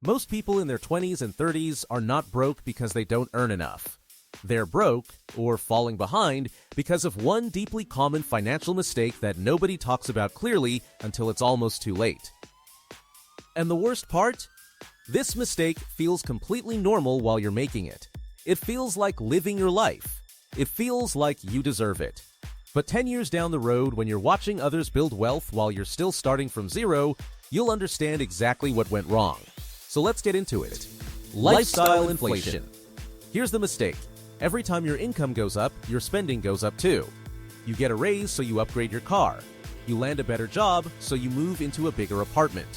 Most people in their 20s and 30s are not broke because they don't earn enough. They're broke, or falling behind, because of one deeply common financial mistake that nobody talks about clearly until it's almost too late. And the worst part? This mistake feels completely normal while you're making it. It feels like living your life. It feels like you deserve it. But 10 years down the road, when you're watching others build wealth while you're still starting from zero, you'll understand exactly what went wrong. So let's get into it. Lifestyle inflation. Here's the mistake. Every time your income goes up, your spending goes up too. You get a raise, so you upgrade your car. You land a better job, so you move into a bigger apartment.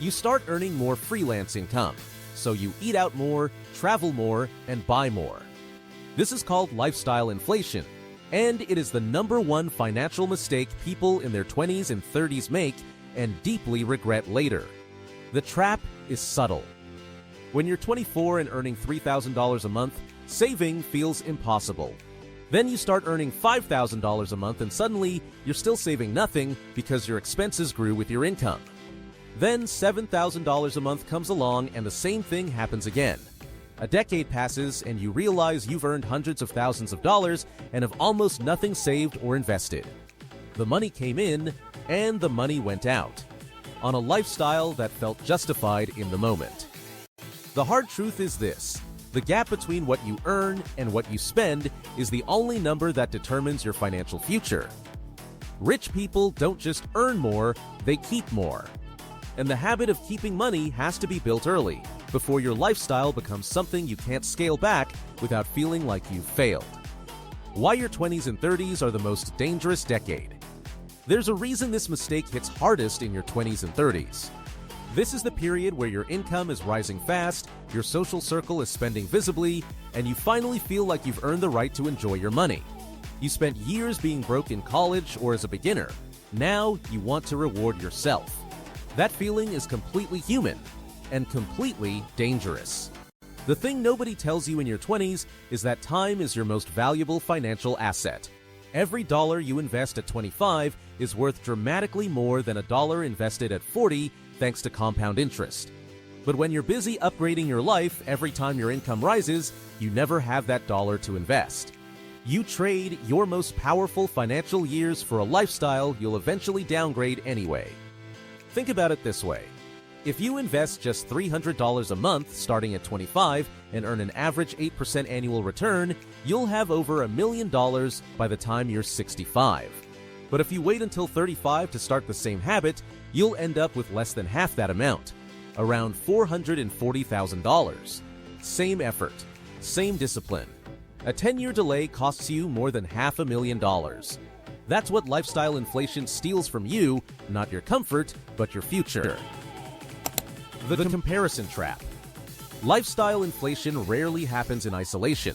You start earning more freelance income, so you eat out more, travel more, and buy more. This is called lifestyle inflation, and it is the #1 financial mistake people in their 20s and 30s make and deeply regret later. The trap is subtle. When you're 24 and earning $3,000 a month, saving feels impossible. Then you start earning $5,000 a month and suddenly you're still saving nothing because your expenses grew with your income. Then $7,000 a month comes along and the same thing happens again. A decade passes and you realize you've earned hundreds of thousands of dollars and have almost nothing saved or invested. The money came in and the money went out on a lifestyle that felt justified in the moment. The hard truth is this: the gap between what you earn and what you spend is the only number that determines your financial future. Rich people don't just earn more, they keep more. And the habit of keeping money has to be built early, before your lifestyle becomes something you can't scale back without feeling like you've failed. Why your 20s and 30s are the most dangerous decade. There's a reason this mistake hits hardest in your 20s and 30s. This is the period where your income is rising fast, your social circle is spending visibly, and you finally feel like you've earned the right to enjoy your money. You spent years being broke in college or as a beginner. Now you want to reward yourself. That feeling is completely human and completely dangerous. The thing nobody tells you in your 20s is that time is your most valuable financial asset. Every dollar you invest at 25 is worth dramatically more than a dollar invested at 40 thanks to compound interest. But when you're busy upgrading your life every time your income rises, you never have that dollar to invest. You trade your most powerful financial years for a lifestyle you'll eventually downgrade anyway. Think about it this way. If you invest just $300 a month starting at 25 and earn an average 8% annual return, you'll have over $1 million by the time you're 65. But if you wait until 35 to start the same habit, you'll end up with less than half that amount, around $440,000. Same effort, same discipline. A 10-year delay costs you more than $500,000. That's what lifestyle inflation steals from you, not your comfort, but your future. The comparison trap. Lifestyle inflation rarely happens in isolation.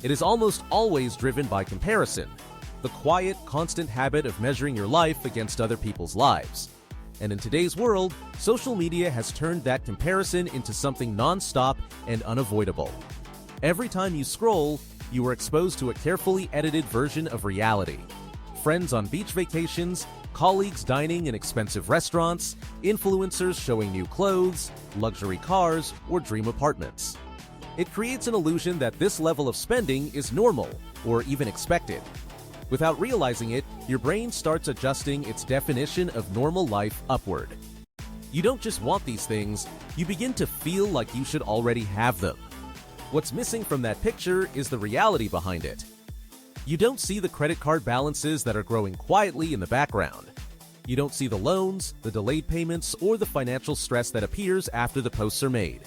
It is almost always driven by comparison, the quiet, constant habit of measuring your life against other people's lives. And in today's world, social media has turned that comparison into something non-stop and unavoidable. Every time you scroll, you are exposed to a carefully edited version of reality. Friends on beach vacations, colleagues dining in expensive restaurants, influencers showing new clothes, luxury cars, or dream apartments. It creates an illusion that this level of spending is normal or even expected. Without realizing it, your brain starts adjusting its definition of normal life upward. You don't just want these things, you begin to feel like you should already have them. What's missing from that picture is the reality behind it. You don't see the credit card balances that are growing quietly in the background. You don't see the loans, the delayed payments, or the financial stress that appears after the posts are made.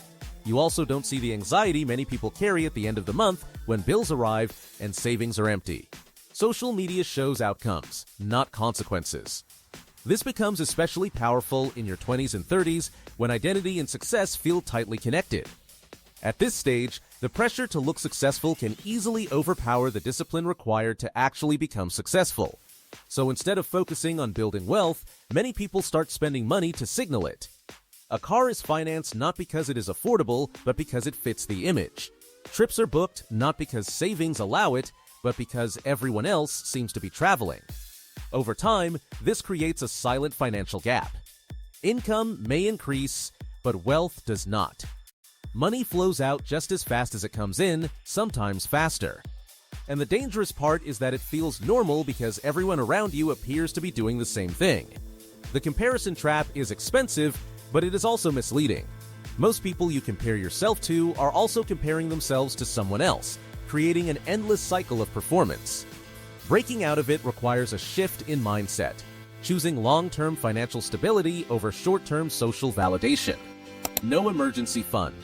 You also don't see the anxiety many people carry at the end of the month when bills arrive and savings are empty. Social media shows outcomes, not consequences. This becomes especially powerful in your 20s and 30s when identity and success feel tightly connected. At this stage, the pressure to look successful can easily overpower the discipline required to actually become successful. So instead of focusing on building wealth, many people start spending money to signal it. A car is financed not because it is affordable, but because it fits the image. Trips are booked not because savings allow it, but because everyone else seems to be traveling. Over time, this creates a silent financial gap. Income may increase, but wealth does not. Money flows out just as fast as it comes in, sometimes faster. And the dangerous part is that it feels normal because everyone around you appears to be doing the same thing. The comparison trap is expensive, but it is also misleading. Most people you compare yourself to are also comparing themselves to someone else, creating an endless cycle of performance. Breaking out of it requires a shift in mindset, choosing long-term financial stability over short-term social validation. No emergency fund.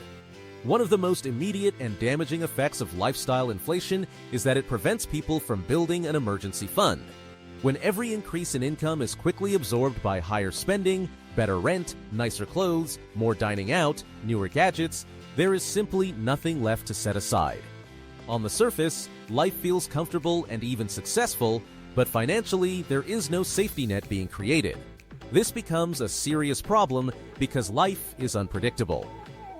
One of the most immediate and damaging effects of lifestyle inflation is that it prevents people from building an emergency fund. When every increase in income is quickly absorbed by higher spending, better rent, nicer clothes, more dining out, newer gadgets, there is simply nothing left to set aside. On the surface, life feels comfortable and even successful, but financially, there is no safety net being created. This becomes a serious problem because life is unpredictable.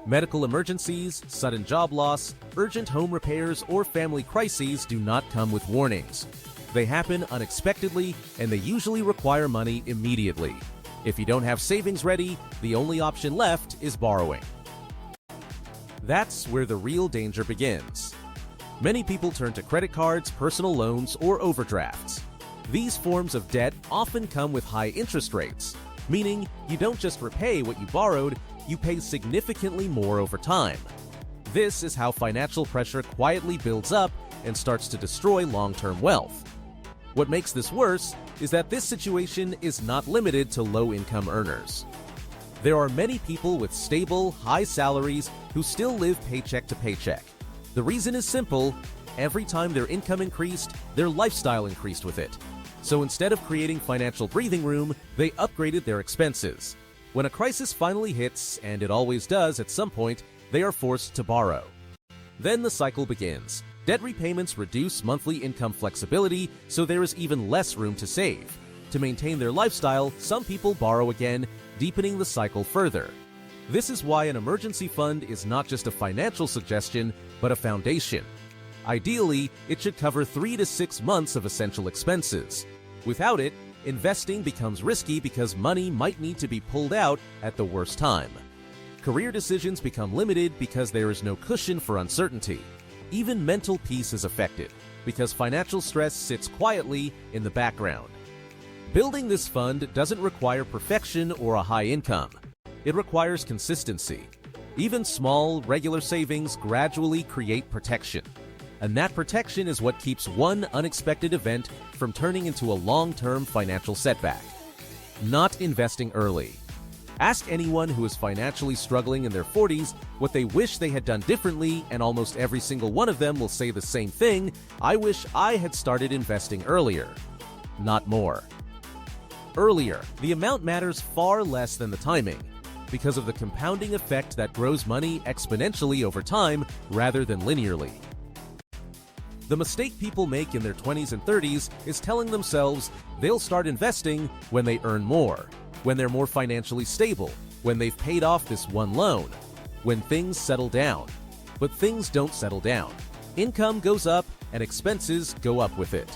Medical emergencies, sudden job loss, urgent home repairs, or family crises do not come with warnings. They happen unexpectedly, and they usually require money immediately. If you don't have savings ready, the only option left is borrowing. That's where the real danger begins. Many people turn to credit cards, personal loans, or overdrafts. These forms of debt often come with high interest rates, meaning you don't just repay what you borrowed, you pay significantly more over time. This is how financial pressure quietly builds up and starts to destroy long-term wealth. What makes this worse is that this situation is not limited to low-income earners. There are many people with stable, high salaries who still live paycheck to paycheck. The reason is simple: every time their income increased, their lifestyle increased with it. So instead of creating financial breathing room, they upgraded their expenses. When a crisis finally hits, and it always does at some point, they are forced to borrow. Then the cycle begins. Debt repayments reduce monthly income flexibility, so there is even less room to save. To maintain their lifestyle, some people borrow again, deepening the cycle further. This is why an emergency fund is not just a financial suggestion, but a foundation. Ideally, it should cover 3 to 6 months of essential expenses. Without it, investing becomes risky because money might need to be pulled out at the worst time. Career decisions become limited because there is no cushion for uncertainty. Even mental peace is affected because financial stress sits quietly in the background. Building this fund doesn't require perfection or a high income. It requires consistency. Even small, regular savings gradually create protection. And that protection is what keeps one unexpected event from turning into a long-term financial setback. Not investing early. Ask anyone who is financially struggling in their 40s what they wish they had done differently, and almost every single one of them will say the same thing: "I wish I had started investing earlier." Not more. Earlier, the amount matters far less than the timing, because of the compounding effect that grows money exponentially over time rather than linearly. The mistake people make in their 20s and 30s is telling themselves they'll start investing when they earn more, when they're more financially stable, when they've paid off this one loan, when things settle down. But things don't settle down. Income goes up and expenses go up with it.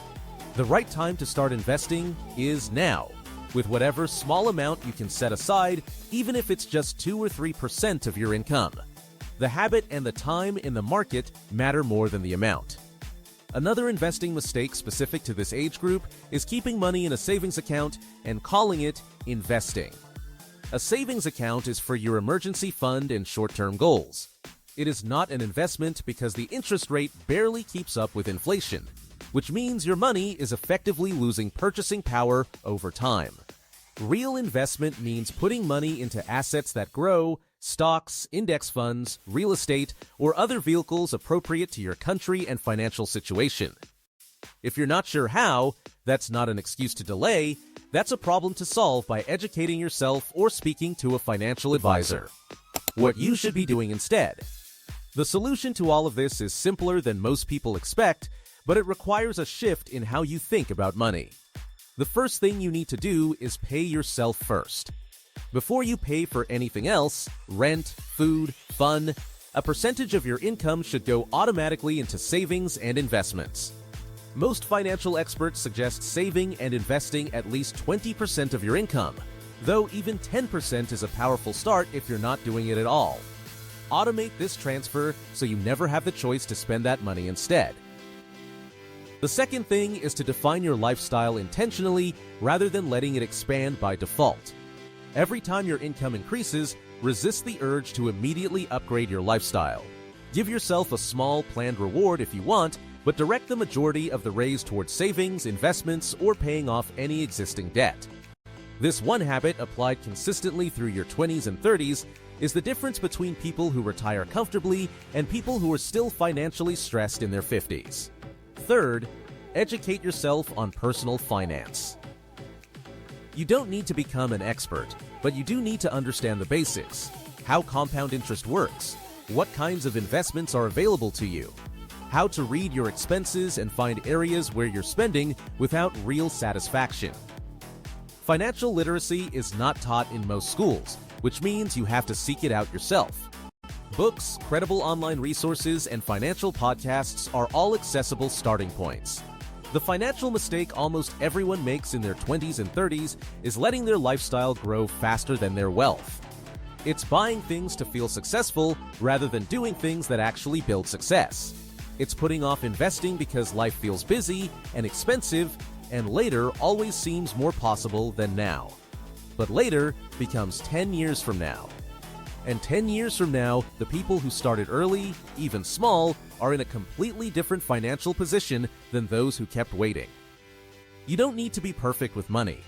The right time to start investing is now, with whatever small amount you can set aside, even if it's just 2 or 3% of your income. The habit and the time in the market matter more than the amount. Another investing mistake specific to this age group is keeping money in a savings account and calling it investing. A savings account is for your emergency fund and short-term goals. It is not an investment because the interest rate barely keeps up with inflation, which means your money is effectively losing purchasing power over time. Real investment means putting money into assets that grow: stocks, index funds, real estate, or other vehicles appropriate to your country and financial situation. If you're not sure how, that's not an excuse to delay. That's a problem to solve by educating yourself or speaking to a financial advisor. What you should be doing instead. The solution to all of this is simpler than most people expect, but it requires a shift in how you think about money. The first thing you need to do is pay yourself first. Before you pay for anything else, rent, food, fun, a percentage of your income should go automatically into savings and investments. Most financial experts suggest saving and investing at least 20% of your income. though even 10% is a powerful start if you're not doing it at all. Automate this transfer so you never have the choice to spend that money instead. The second thing is to define your lifestyle intentionally rather than letting it expand by default. Every time your income increases, resist the urge to immediately upgrade your lifestyle. Give yourself a small planned reward if you want, but direct the majority of the raise towards savings, investments, or paying off any existing debt. This one habit applied consistently through your 20s and 30s is the difference between people who retire comfortably and people who are still financially stressed in their 50s. Third, educate yourself on personal finance. You don't need to become an expert, but you do need to understand the basics: how compound interest works, what kinds of investments are available to you, how to read your expenses and find areas where you're spending without real satisfaction. Financial literacy is not taught in most schools, which means you have to seek it out yourself. Books, credible online resources, and financial podcasts are all accessible starting points. The financial mistake almost everyone makes in their 20s and 30s is letting their lifestyle grow faster than their wealth. It's buying things to feel successful rather than doing things that actually build success. It's putting off investing because life feels busy and expensive, and later always seems more possible than now. But later becomes 10 years from now. And 10 years from now, the people who started early, even small, are in a completely different financial position than those who kept waiting. You don't need to be perfect with money.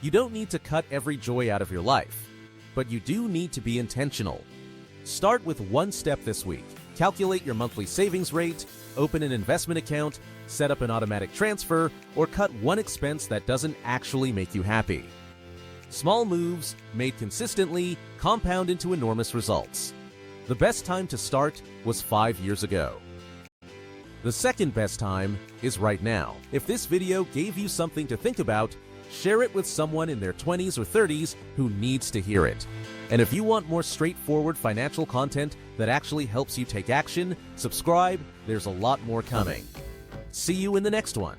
You don't need to cut every joy out of your life. But you do need to be intentional. Start with one step this week. Calculate your monthly savings rate, open an investment account, set up an automatic transfer, or cut one expense that doesn't actually make you happy. Small moves, made consistently, compound into enormous results. The best time to start was 5 years ago. The second best time is right now. If this video gave you something to think about, share it with someone in their 20s or 30s who needs to hear it. And if you want more straightforward financial content that actually helps you take action, subscribe. There's a lot more coming. See you in the next one.